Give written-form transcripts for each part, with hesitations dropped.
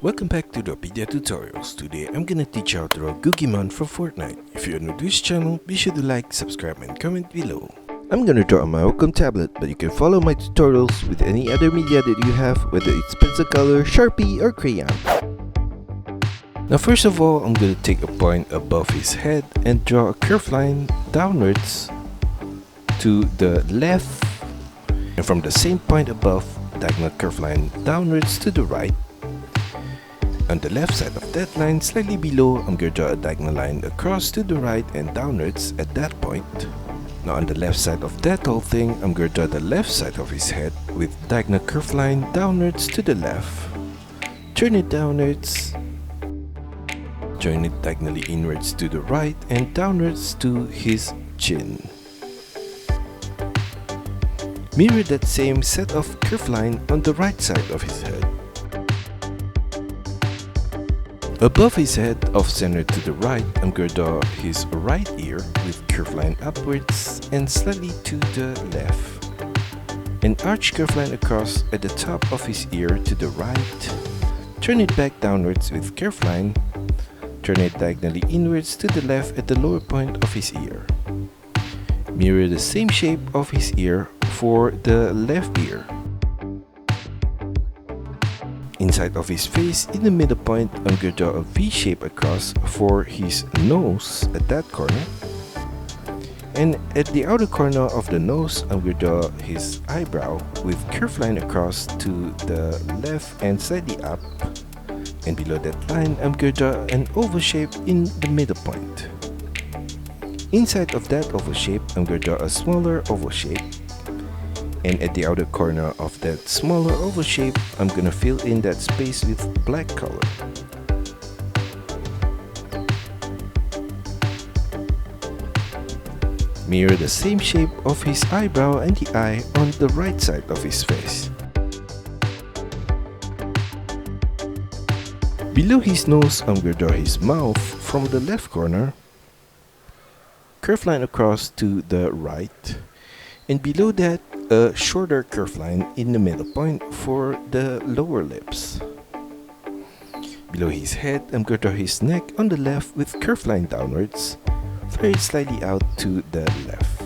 Welcome back to DRAWPEDIA tutorials. Today I'm gonna teach you how to draw Guggimon from Fortnite. If you're new to this channel, be sure to like, subscribe and comment below. I'm gonna draw on my Wacom tablet, but you can follow my tutorials with any other media that you have, whether it's pencil color, Sharpie or crayon. Now first of all, I'm gonna take a point above his head and draw a curved line downwards to the left, and from the same point above, diagonal curved line downwards to the right. On the left side of that line, slightly below, I'm going to draw a diagonal line across to the right and downwards at that point. Now on the left side of that whole thing, I'm going to draw the left side of his head with diagonal curved line downwards to the left. Turn it downwards. Join it diagonally inwards to the right and downwards to his chin. Mirror that same set of curved line on the right side of his head. Above his head, off-center to the right, I'm going to draw his right ear with curved line upwards and slightly to the left. An arch curved line across at the top of his ear to the right. Turn it back downwards with curved line. Turn it diagonally inwards to the left at the lower point of his ear. Mirror the same shape of his ear for the left ear. Inside of his face, in the middle point, I'm going to draw a V shape across for his nose at that corner. And at the outer corner of the nose, I'm going to draw his eyebrow with curved line across to the left and slightly up. And below that line, I'm going to draw an oval shape in the middle point. Inside of that oval shape, I'm going to draw a smaller oval shape. And at the outer corner of that smaller oval shape, I'm gonna fill in that space with black color. Mirror the same shape of his eyebrow and the eye on the right side of his face. Below his nose, I'm gonna draw his mouth from the left corner. Curved line across to the right. And below that, a shorter curved line in the middle point for the lower lips. Below his head, I'm going to draw his neck on the left with curved line downwards, flare it slightly out to the left.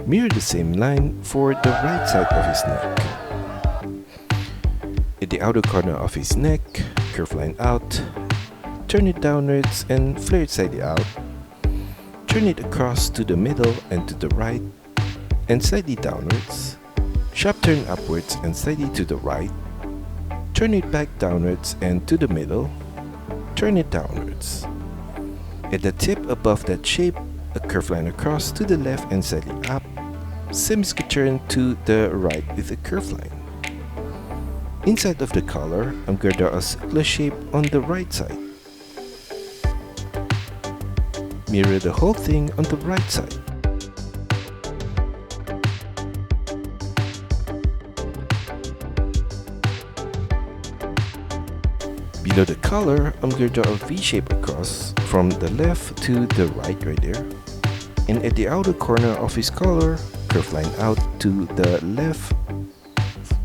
Mirror the same line for the right side of his neck. At the outer corner of his neck, curved line out, turn it downwards and flare it slightly out. Turn it across to the middle and to the right and slightly downwards. Sharp turn upwards and slightly to the right. Turn it back downwards and to the middle. Turn it downwards. At the tip above that shape, a curved line across to the left and slightly up. Semi-turn to the right with a curved line. Inside of the collar, I'm going to draw a circular shape on the right side. Mirror the whole thing on the right side. Below the collar, I'm going to draw a V shape across from the left to the right there. And at the outer corner of his collar, curved line out to the left,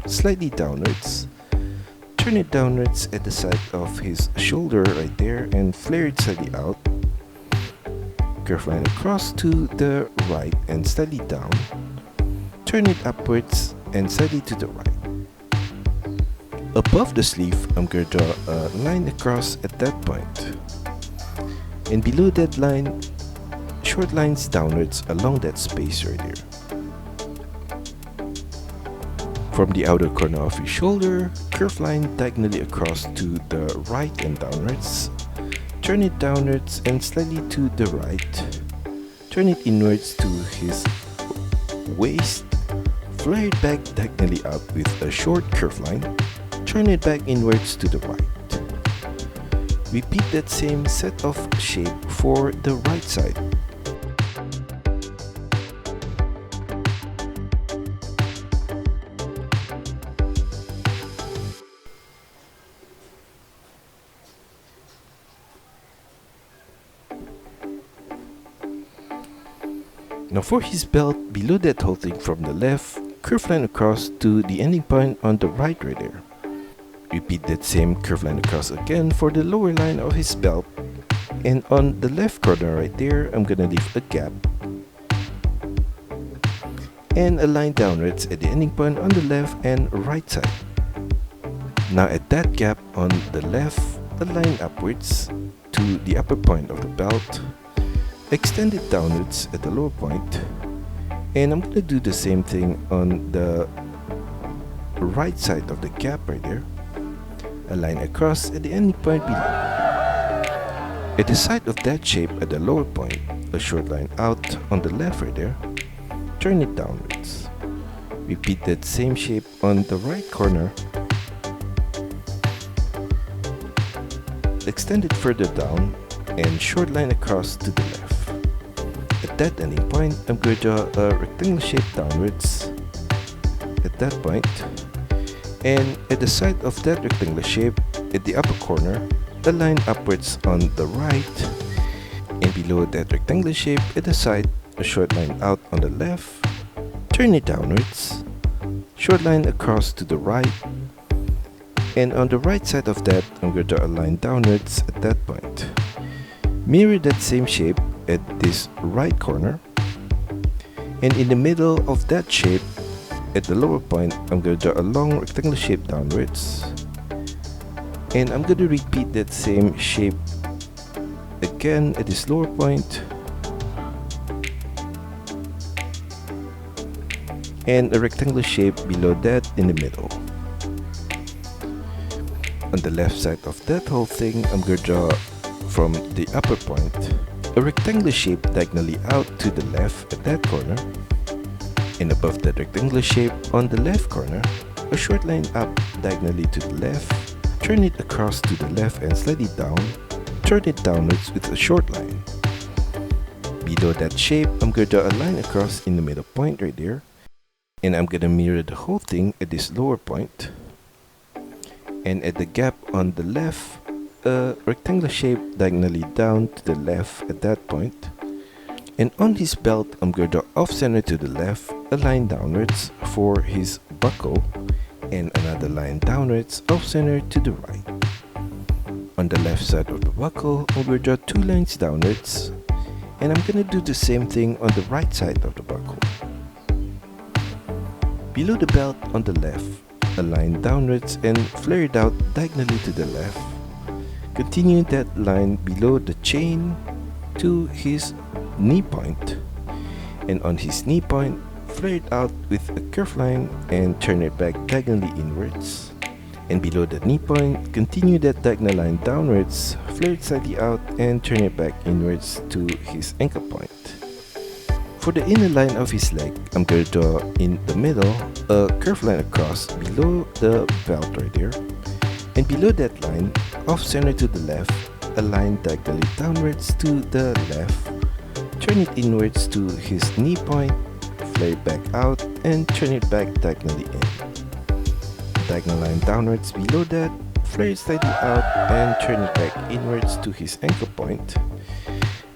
slightly downwards. Turn it downwards at the side of his shoulder right there and flare it slightly out. Curved line across to the right and slightly down. Turn it upwards and slightly to the right. Above the sleeve, I'm going to draw a line across at that point. And below that line, short lines downwards along that space right there. From the outer corner of his shoulder, curved line diagonally across to the right and downwards. Turn it downwards and slightly to the right. Turn it inwards to his waist. Flare it back diagonally up with a short curved line. Turn it back inwards to the right. Repeat that same set of shape for the right side. Now for his belt, below that whole thing from the left, curved line across to the ending point on the right there. Repeat that same curved line across again for the lower line of his belt. And on the left corner right there, I'm gonna leave a gap and a line downwards at the ending point on the left and right side. Now at that gap on the left, a line upwards to the upper point of the belt, extend it downwards at the lower point, and I'm going to do the same thing on the right side of the gap right there, a line across at the ending point below. At the side of that shape at the lower point, a short line out on the left right there, turn it downwards. Repeat that same shape on the right corner. Extend it further down and short line across to the left. At that ending point, I'm going to draw a rectangle shape downwards at that point. And at the side of that rectangular shape, at the upper corner, a line upwards on the right. And below that rectangular shape, at the side, a short line out on the left. Turn it downwards. Short line across to the right. And on the right side of that, I'm going to draw a line downwards at that point. Mirror that same shape at this right corner. And in the middle of that shape, at the lower point, I'm going to draw a long rectangular shape downwards. And I'm going to repeat that same shape again at this lower point. And a rectangular shape below that in the middle. On the left side of that whole thing, I'm going to draw from the upper point a rectangular shape diagonally out to the left at that corner, and above that rectangular shape on the left corner, a short line up diagonally to the left, turn it across to the left and slide it down, turn it downwards with a short line. Below that shape, I'm going to draw a line across in the middle point right there, and I'm going to mirror the whole thing at this lower point. And at the gap on the left, a rectangular shape diagonally down to the left at that point. And on his belt, I'm going to draw off center to the left, a line downwards for his buckle, and another line downwards off center to the right. On the left side of the buckle, I'm going to draw two lines downwards, and I'm going to do the same thing on the right side of the buckle. Below the belt on the left, a line downwards and flare it out diagonally to the left. Continue that line below the chain to his knee point, and on his knee point, flare it out with a curved line and turn it back diagonally inwards. And below the knee point, continue that diagonal line downwards, flare it slightly out and turn it back inwards to his ankle point. For the inner line of his leg, I'm going to draw in the middle a curved line across below the belt right there. And below that line, off center to the left, a line diagonally downwards to the left. Turn it inwards to his knee point, flare it back out and turn it back diagonally in. Diagonal line downwards below that, flare it slightly out and turn it back inwards to his ankle point.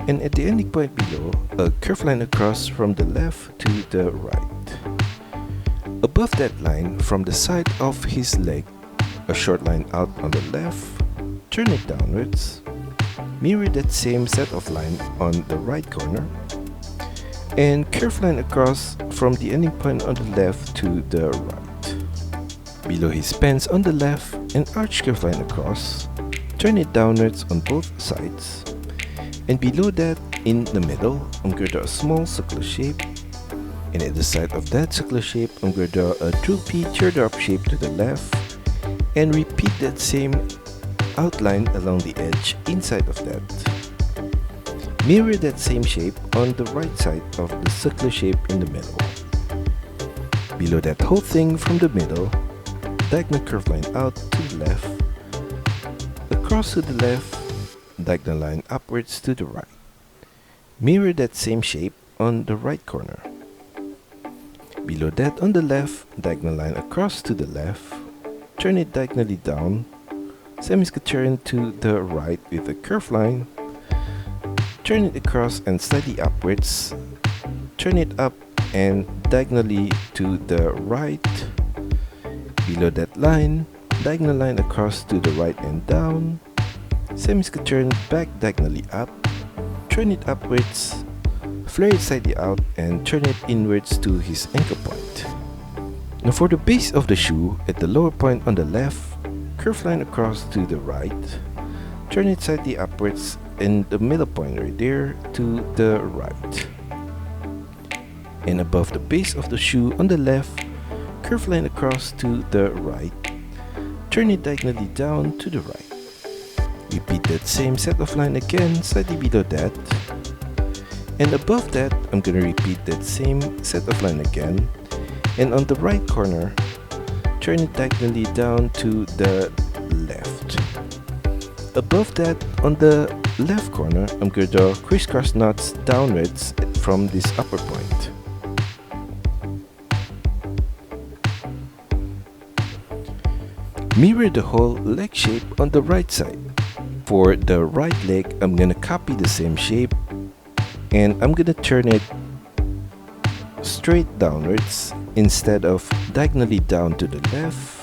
And at the ending point below, a curved line across from the left to the right. Above that line, from the side of his leg, a short line out on the left, turn it downwards, mirror that same set of line on the right corner, and curved line across from the ending point on the left to the right. Below his pants on the left, an arch curved line across, turn it downwards on both sides. And below that, in the middle, I'm going to draw a small circular shape. And at the side of that circular shape, I'm going to draw a droopy teardrop shape to the left. And repeat that same outline along the edge inside of that. Mirror that same shape on the right side of the circular shape in the middle. Below that whole thing from the middle, diagonal curved line out to the left. Across to the left, diagonal line upwards to the right. Mirror that same shape on the right corner. Below that on the left, diagonal line across to the left. Turn it diagonally down. Semi-turn to the right with a curved line. Turn it across and slightly upwards. Turn it up and diagonally to the right. Below that line, diagonal line across to the right and down, semi-turn back diagonally up, turn it upwards, flare it slightly out, and turn it inwards to his ankle point. Now for the base of the shoe, at the lower point on the left, curve line across to the right, turn it slightly upwards, and the middle point right there to the right. And above the base of the shoe on the left, curve line across to the right, turn it diagonally down to the right. Repeat that same set of line again, slightly below that. And above that, I'm gonna repeat that same set of line again. And on the right corner, turn it diagonally down to the left. Above that, on the left corner, I'm gonna draw crisscross knots downwards from this upper point. Mirror the whole leg shape on the right side. For the right leg, I'm gonna copy the same shape and I'm gonna turn it straight downwards instead of diagonally down to the left.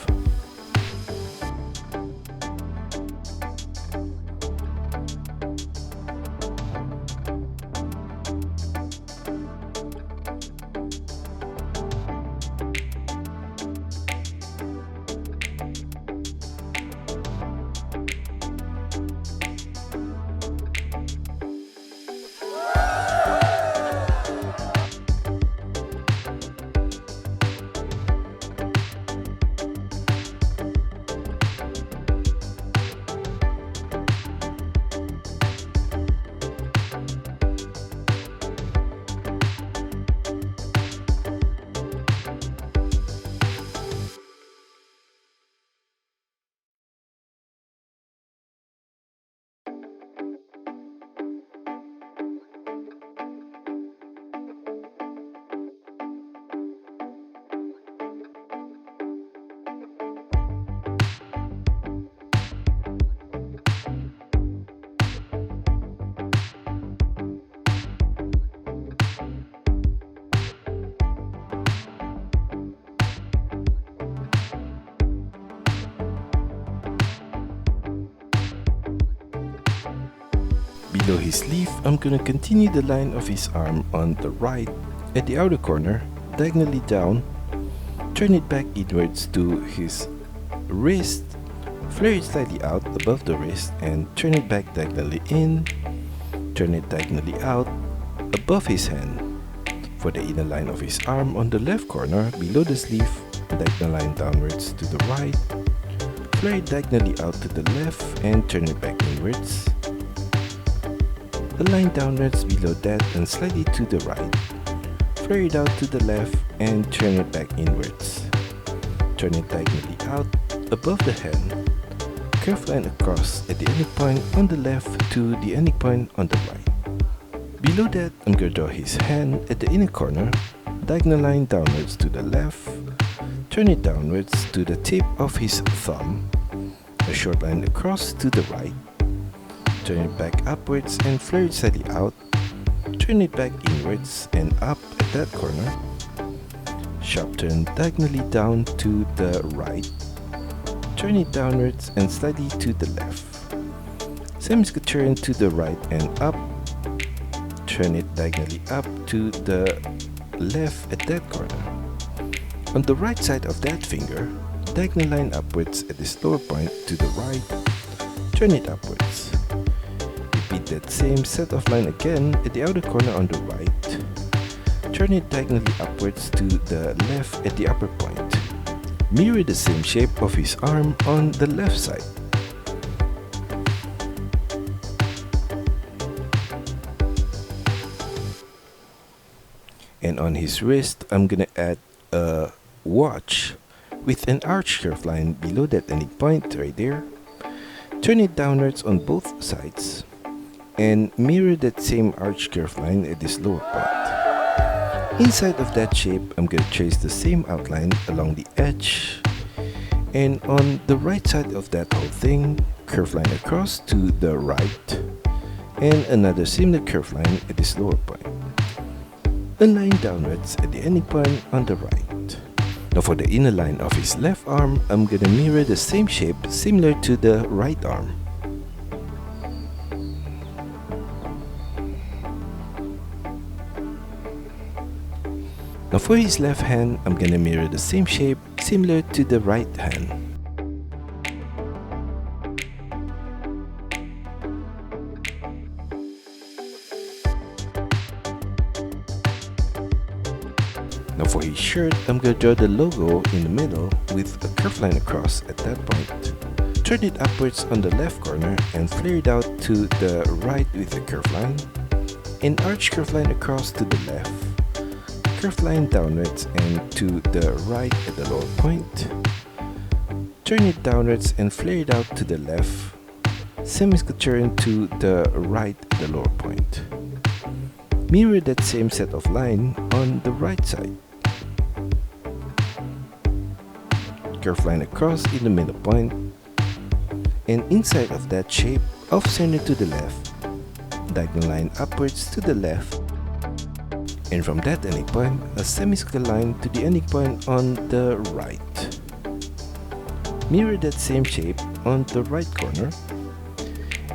Below his sleeve, I'm gonna continue the line of his arm on the right at the outer corner, diagonally down, turn it back inwards to his wrist, flare it slightly out above the wrist and turn it back diagonally in, turn it diagonally out above his hand. For the inner line of his arm on the left corner, below the sleeve, diagonal line downwards to the right, flare it diagonally out to the left and turn it back inwards. A line downwards below that and slightly to the right. Flare it out to the left and turn it back inwards. Turn it diagonally out above the hand. Curve line across at the ending point on the left to the ending point on the right. Below that, I'm going to draw his hand at the inner corner. Diagonal line downwards to the left. Turn it downwards to the tip of his thumb. A short line across to the right. Turn it back upwards and flare it slightly out. Turn it back inwards and up at that corner. Sharp turn diagonally down to the right. Turn it downwards and slightly to the left. Semi-turn to the right and up. Turn it diagonally up to the left at that corner. On the right side of that finger, diagonal line upwards at this lower point to the right. Turn it upwards. Repeat that same set of line again at the outer corner on the right. Turn it diagonally upwards to the left at the upper point. Mirror the same shape of his arm on the left side. And on his wrist, I'm gonna add a watch with an arch curve line below that ending point right there. Turn it downwards on both sides and mirror that same arch curve line at this lower point. Inside of that shape, I'm going to trace the same outline along the edge, and on the right side of that whole thing, curve line across to the right and another similar curve line at this lower point. A line downwards at the ending point on the right. Now for the inner line of his left arm, I'm gonna mirror the same shape similar to the right arm. Now for his left hand, I'm gonna mirror the same shape similar to the right hand. Now for his shirt, I'm gonna draw the logo in the middle with a curved line across at that point. Turn it upwards on the left corner and flare it out to the right with a curved line. An arch curved line across to the left. Curved line downwards and to the right at the lower point. Turn it downwards and flare it out to the left. Semi-turn to the right at the lower point. Mirror that same set of line on the right side. Curved line across in the middle point. And inside of that shape, off center to the left. Diagonal line upwards to the left. And from that ending point, a semicircular line to the ending point on the right. Mirror that same shape on the right corner.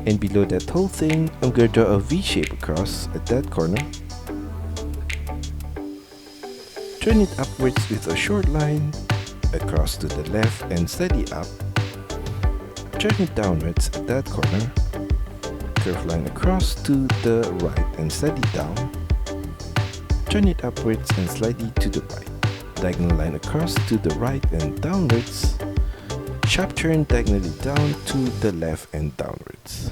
And below that whole thing, I'm going to draw a V shape across at that corner. Turn it upwards with a short line across to the left and slightly up. Turn it downwards at that corner. Curved line across to the right and slightly down. Turn it upwards and slightly to the right. Diagonal line across to the right and downwards. Sharp turn diagonally down to the left and downwards.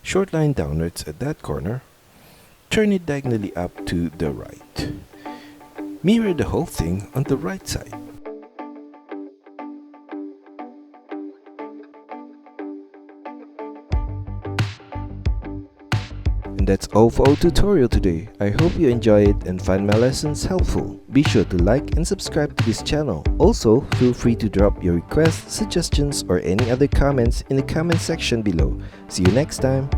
Short line downwards at that corner. Turn it diagonally up to the right. Mirror the whole thing on the right side. And that's all for our tutorial today. I hope you enjoy it and find my lessons helpful. Be sure to like and subscribe to this channel. Also, feel free to drop your requests, suggestions, or any other comments in the comment section below. See you next time.